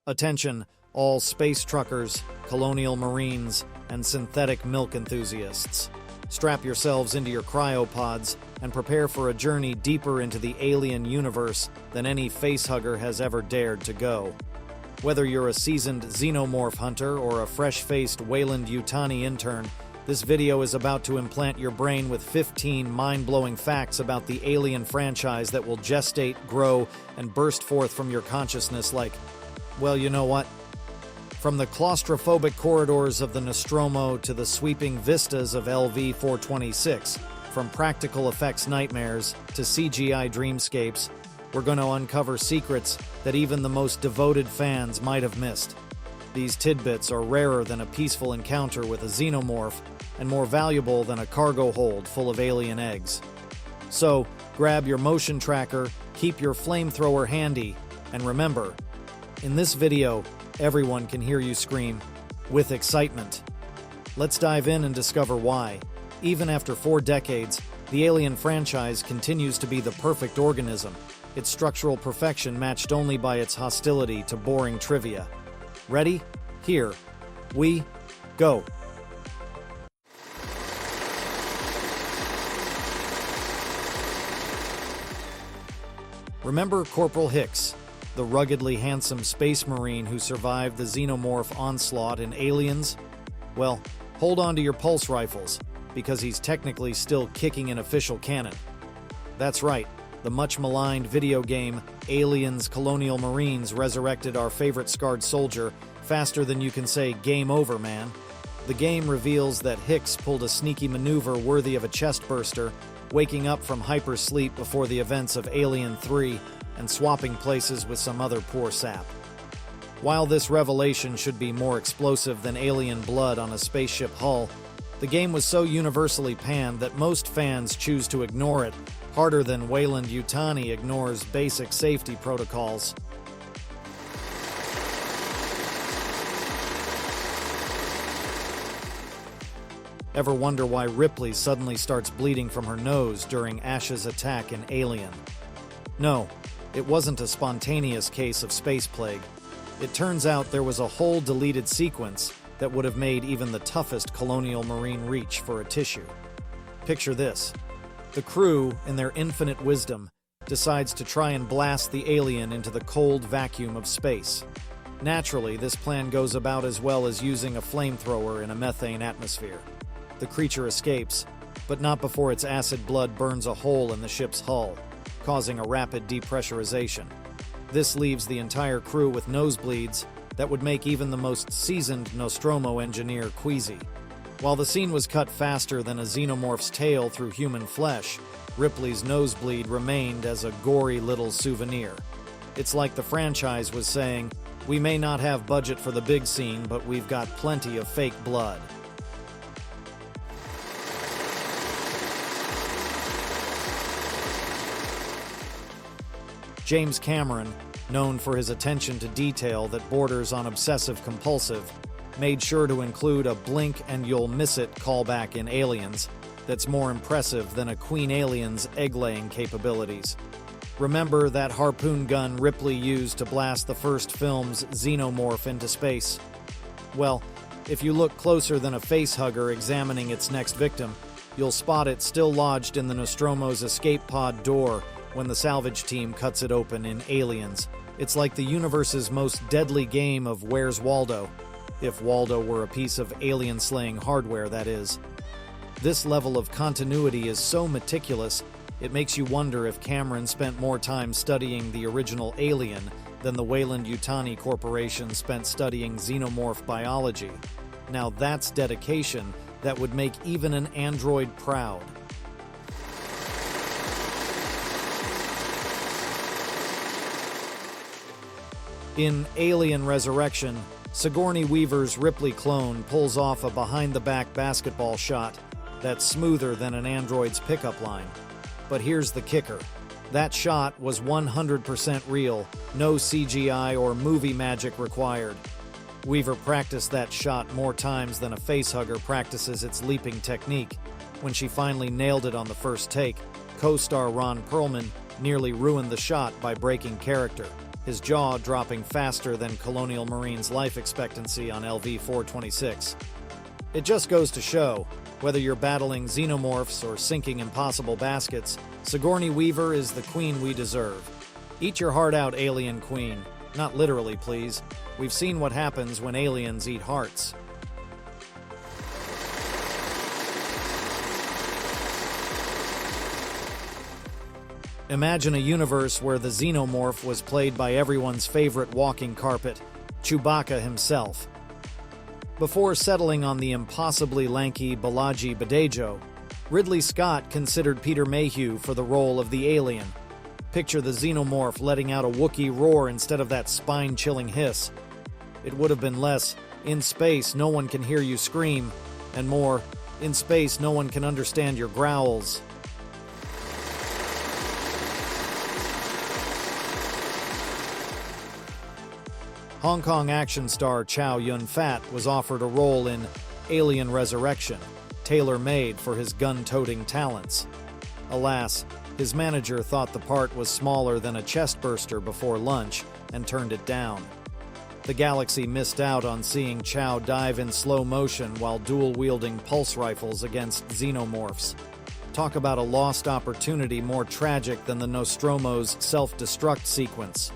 Attention, all space truckers, colonial marines, and synthetic milk enthusiasts. Strap yourselves into your cryopods and prepare for a journey deeper into the alien universe than any facehugger has ever dared to go. Whether you're a seasoned xenomorph hunter or a fresh-faced Weyland-Yutani intern, this video is about to implant your brain with 15 mind-blowing facts about the Alien franchise that will gestate, grow, and burst forth from your consciousness like, well, you know what? From the claustrophobic corridors of the Nostromo to the sweeping vistas of LV-426, from practical effects nightmares to CGI dreamscapes, we're going to uncover secrets that even the most devoted fans might have missed. These tidbits are rarer than a peaceful encounter with a xenomorph, and more valuable than a cargo hold full of alien eggs. So, grab your motion tracker, keep your flamethrower handy, and remember, in this video, everyone can hear you scream, with excitement. Let's dive in and discover why. Even after 4 decades, the Alien franchise continues to be the perfect organism, its structural perfection matched only by its hostility to boring trivia. Ready? Here we go. Remember Corporal Hicks, the ruggedly handsome space marine who survived the xenomorph onslaught in Aliens? Well, hold on to your pulse rifles, because he's technically still kicking in official canon. That's right, the much-maligned video game Aliens Colonial Marines resurrected our favorite scarred soldier faster than you can say game over, man. The game reveals that Hicks pulled a sneaky maneuver worthy of a chest-burster, waking up from hypersleep before the events of Alien 3 and swapping places with some other poor sap. While this revelation should be more explosive than alien blood on a spaceship hull, the game was so universally panned that most fans choose to ignore it, harder than Weyland-Yutani ignores basic safety protocols. Ever wonder why Ripley suddenly starts bleeding from her nose during Ash's attack in Alien? No, it wasn't a spontaneous case of space plague. It turns out there was a whole deleted sequence that would have made even the toughest colonial marine reach for a tissue. Picture this. The crew, in their infinite wisdom, decides to try and blast the alien into the cold vacuum of space. Naturally, this plan goes about as well as using a flamethrower in a methane atmosphere. The creature escapes, but not before its acid blood burns a hole in the ship's hull, causing a rapid depressurization. This leaves the entire crew with nosebleeds that would make even the most seasoned Nostromo engineer queasy. While the scene was cut faster than a xenomorph's tail through human flesh, Ripley's nosebleed remained as a gory little souvenir. It's like the franchise was saying, we may not have budget for the big scene, but we've got plenty of fake blood. James Cameron, known for his attention to detail that borders on obsessive-compulsive, made sure to include a blink-and-you'll-miss-it callback in Aliens that's more impressive than a Queen Alien's egg-laying capabilities. Remember that harpoon gun Ripley used to blast the first film's xenomorph into space? Well, if you look closer than a facehugger examining its next victim, you'll spot it still lodged in the Nostromo's escape pod door when the salvage team cuts it open in Aliens. It's like the universe's most deadly game of Where's Waldo? If Waldo were a piece of alien-slaying hardware, that is. This level of continuity is so meticulous, it makes you wonder if Cameron spent more time studying the original Alien than the Weyland-Yutani Corporation spent studying xenomorph biology. Now that's dedication that would make even an android proud. In Alien Resurrection, Sigourney Weaver's Ripley clone pulls off a behind-the-back basketball shot that's smoother than an android's pickup line. But here's the kicker. That shot was 100% real, no CGI or movie magic required. Weaver practiced that shot more times than a facehugger practices its leaping technique. When she finally nailed it on the first take, co-star Ron Perlman nearly ruined the shot by breaking character. his jaw dropping faster than Colonial Marine's life expectancy on LV-426. It just goes to show, whether you're battling xenomorphs or sinking impossible baskets, Sigourney Weaver is the queen we deserve. Eat your heart out, alien queen. Not literally, please. We've seen what happens when aliens eat hearts. Imagine a universe where the xenomorph was played by everyone's favorite walking carpet, Chewbacca himself. Before settling on the impossibly lanky Balaji Badejo, Ridley Scott considered Peter Mayhew for the role of the alien. Picture the xenomorph letting out a Wookiee roar instead of that spine-chilling hiss. It would have been less, "In space, no one can hear you scream," and more, "In space, no one can understand your growls." Hong Kong action star Chow Yun-fat was offered a role in Alien Resurrection, tailor-made for his gun-toting talents. Alas, his manager thought the part was smaller than a chest-burster before lunch and turned it down. The galaxy missed out on seeing Chow dive in slow motion while dual-wielding pulse rifles against xenomorphs. Talk about a lost opportunity more tragic than the Nostromo's self-destruct sequence.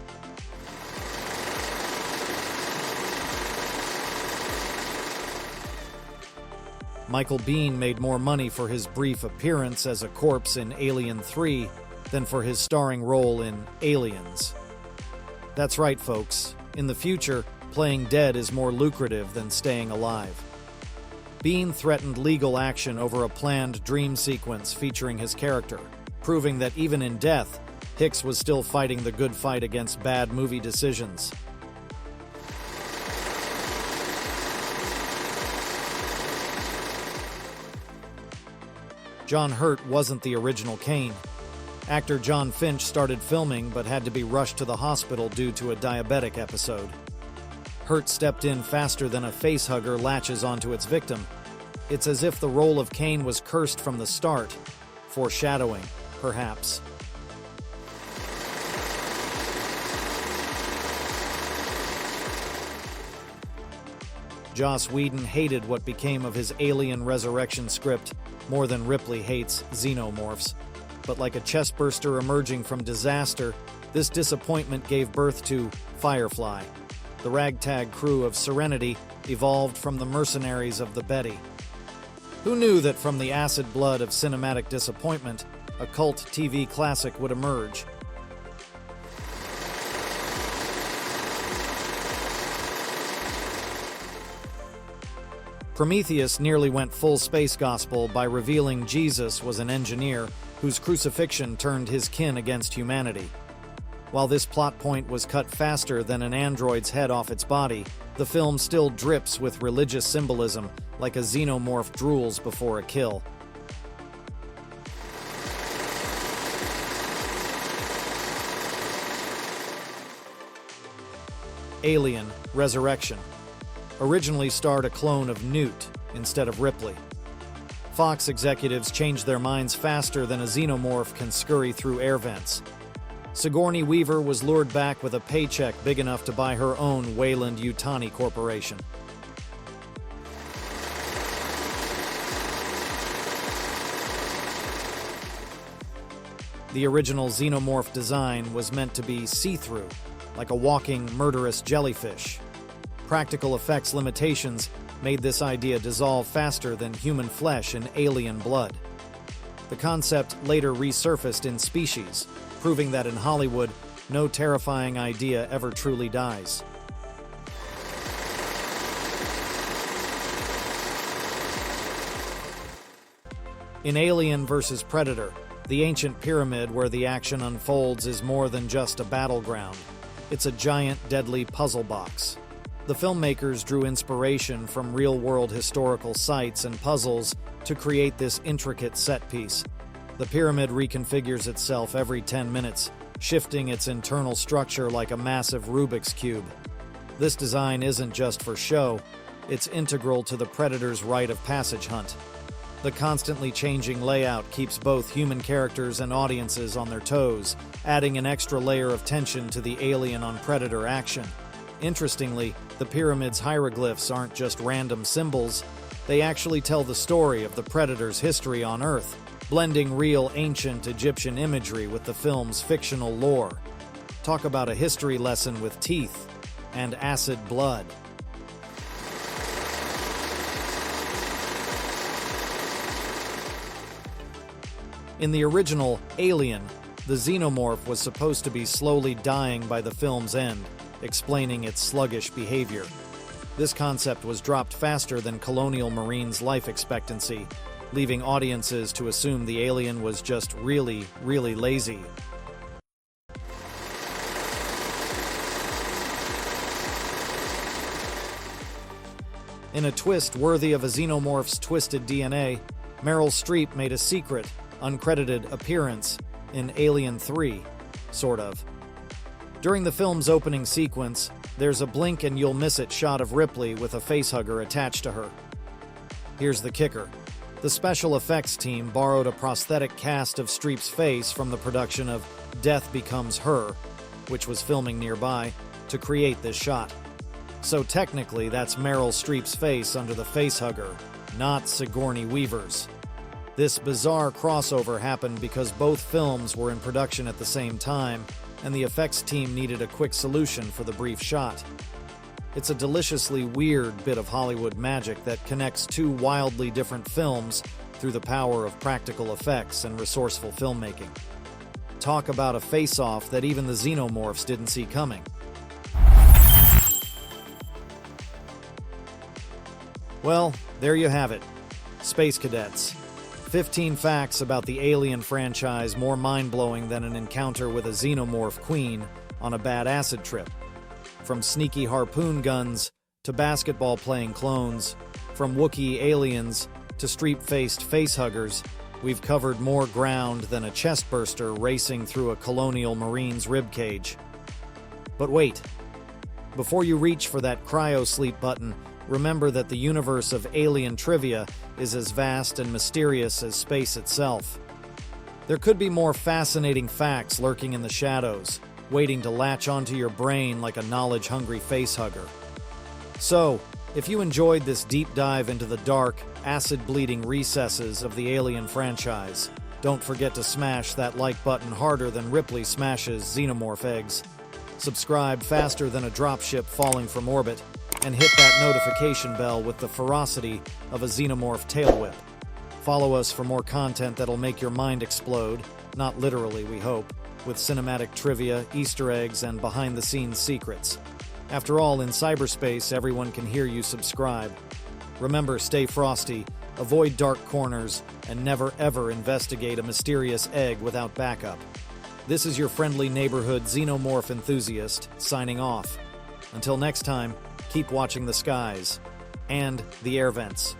Michael Biehn made more money for his brief appearance as a corpse in Alien 3 than for his starring role in Aliens. That's right, folks. In the future, playing dead is more lucrative than staying alive. Biehn threatened legal action over a planned dream sequence featuring his character, proving that even in death, Hicks was still fighting the good fight against bad movie decisions. John Hurt wasn't the original Kane. Actor John Finch started filming but had to be rushed to the hospital due to a diabetic episode. Hurt stepped in faster than a facehugger latches onto its victim. It's as if the role of Kane was cursed from the start. Foreshadowing, perhaps. Joss Whedon hated what became of his Alien Resurrection script more than Ripley hates xenomorphs. But like a chestburster emerging from disaster, this disappointment gave birth to Firefly. The ragtag crew of Serenity evolved from the mercenaries of the Betty. Who knew that from the acid blood of cinematic disappointment, a cult TV classic would emerge? Prometheus nearly went full space gospel by revealing Jesus was an engineer whose crucifixion turned his kin against humanity. While this plot point was cut faster than an android's head off its body, the film still drips with religious symbolism like a xenomorph drools before a kill. Alien Resurrection originally starred a clone of Newt instead of Ripley. Fox executives changed their minds faster than a xenomorph can scurry through air vents. Sigourney Weaver was lured back with a paycheck big enough to buy her own Weyland-Yutani corporation. The original xenomorph design was meant to be see-through, like a walking, murderous jellyfish. Practical effects limitations made this idea dissolve faster than human flesh in alien blood. The concept later resurfaced in Species, proving that in Hollywood, no terrifying idea ever truly dies. In AlienVsPredator, the ancient pyramid where the action unfolds is more than just a battleground. It's a giant, deadly puzzle box. The filmmakers drew inspiration from real-world historical sites and puzzles to create this intricate set piece. The pyramid reconfigures itself every 10 minutes, shifting its internal structure like a massive Rubik's Cube. This design isn't just for show, it's integral to the Predator's rite of passage hunt. The constantly changing layout keeps both human characters and audiences on their toes, adding an extra layer of tension to the Alien on Predator action. Interestingly, the pyramid's hieroglyphs aren't just random symbols. They actually tell the story of the Predator's history on Earth, blending real ancient Egyptian imagery with the film's fictional lore. Talk about a history lesson with teeth and acid blood. In the original Alien, the xenomorph was supposed to be slowly dying by the film's end, explaining its sluggish behavior. This concept was dropped faster than colonial marines' life expectancy, leaving audiences to assume the alien was just really, really lazy. In a twist worthy of a xenomorph's twisted DNA, Meryl Streep made a secret, uncredited appearance in Alien 3, sort of. During the film's opening sequence, there's a blink and you'll miss it shot of Ripley with a facehugger attached to her. Here's the kicker. The special effects team borrowed a prosthetic cast of Streep's face from the production of Death Becomes Her, which was filming nearby, to create this shot. So technically, that's Meryl Streep's face under the facehugger, not Sigourney Weaver's. This bizarre crossover happened because both films were in production at the same time, and the effects team needed a quick solution for the brief shot. It's a deliciously weird bit of Hollywood magic that connects two wildly different films through the power of practical effects and resourceful filmmaking. Talk about a face-off that even the xenomorphs didn't see coming. Well, there you have it. Space Cadets. 15 facts about the Alien franchise more mind-blowing than an encounter with a xenomorph queen on a bad acid trip. From sneaky harpoon guns to basketball-playing clones, from Wookiee aliens to Streep-faced facehuggers, we've covered more ground than a chestburster racing through a colonial marine's ribcage. But wait. Before you reach for that cryo-sleep button, remember that the universe of AlienVsPredator is as vast and mysterious as space itself. There could be more fascinating facts lurking in the shadows, waiting to latch onto your brain like a knowledge-hungry facehugger. So, if you enjoyed this deep dive into the dark, acid-bleeding recesses of the Alien franchise, don't forget to smash that like button harder than Ripley smashes xenomorph eggs. Subscribe faster than a dropship falling from orbit, and hit that notification bell with the ferocity of a xenomorph tail whip. Follow us for more content that'll make your mind explode, not literally, we hope, with cinematic trivia, Easter eggs, and behind-the-scenes secrets. After all, in cyberspace, everyone can hear you subscribe. Remember, stay frosty, avoid dark corners, and never ever investigate a mysterious egg without backup. This is your friendly neighborhood xenomorph enthusiast, signing off. Until next time, keep watching the skies and the air vents.